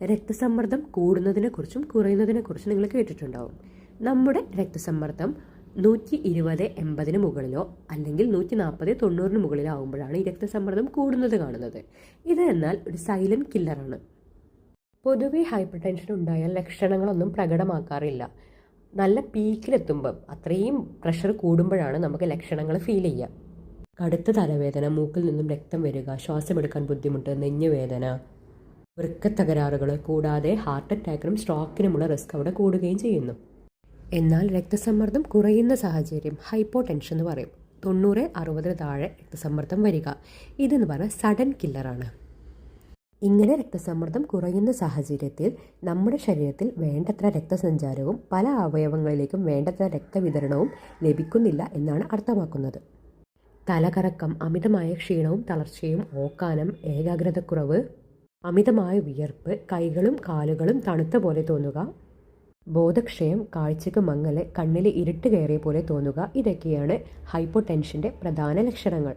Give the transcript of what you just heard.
രക്തസമ്മർദ്ദം കൂടുന്നതിനെക്കുറിച്ചും കുറയുന്നതിനെക്കുറിച്ചും നിങ്ങൾ കേട്ടിട്ടുണ്ടാവും. നമ്മുടെ രക്തസമ്മർദ്ദം 120/80 മുകളിലോ അല്ലെങ്കിൽ 140/90 മുകളിലോ ആകുമ്പോഴാണ് ഈ രക്തസമ്മർദ്ദം കൂടുന്നത് കാണുന്നത്. ഇത് എന്നാൽ ഒരു സൈലന്റ് കില്ലറാണ്. പൊതുവെ ഹൈപ്പർ ടെൻഷൻ ഉണ്ടായാൽ ലക്ഷണങ്ങളൊന്നും പ്രകടമാക്കാറില്ല. നല്ല പീക്കിലെത്തുമ്പം അത്രയും പ്രഷർ കൂടുമ്പോഴാണ് നമുക്ക് ലക്ഷണങ്ങൾ ഫീൽ ചെയ്യുക. കടുത്ത തലവേദന, മൂക്കിൽ നിന്നും രക്തം വരിക, ശ്വാസമെടുക്കാൻ ബുദ്ധിമുട്ട്, നെഞ്ഞുവേദന, വൃക്കത്തകരാറുകൾ, കൂടാതെ ഹാർട്ട് അറ്റാക്കിനും സ്ട്രോക്കിനുമുള്ള റിസ്ക് അവിടെ കൂടുകയും ചെയ്യുന്നു. എന്നാൽ രക്തസമ്മർദ്ദം കുറയുന്ന സാഹചര്യം ഹൈപ്പോ ടെൻഷൻ എന്ന് പറയും. 90/60 താഴെ രക്തസമ്മർദ്ദം വരിക, ഇതെന്ന് പറഞ്ഞാൽ സഡൻ കില്ലറാണ്. ഇങ്ങനെ രക്തസമ്മർദ്ദം കുറയുന്ന സാഹചര്യത്തിൽ നമ്മുടെ ശരീരത്തിൽ വേണ്ടത്ര രക്തസഞ്ചാരവും പല അവയവങ്ങളിലേക്കും വേണ്ടത്ര രക്തവിതരണവും ലഭിക്കുന്നില്ല എന്നാണ് അർത്ഥമാക്കുന്നത്. തലകറക്കം, അമിതമായ ക്ഷീണവും തളർച്ചയും, ഓക്കാനം, ഏകാഗ്രതക്കുറവ്, അമിതമായ വിയർപ്പ്, കൈകളും കാലുകളും തണുത്ത പോലെ തോന്നുക, ബോധക്ഷയം, കാഴ്ചയ്ക്ക് മങ്ങൽ, കണ്ണിൽ ഇരുട്ട് കയറിയ പോലെ തോന്നുക, ഇതൊക്കെയാണ് ഹൈപ്പോ ടെൻഷൻ്റെ പ്രധാന ലക്ഷണങ്ങൾ.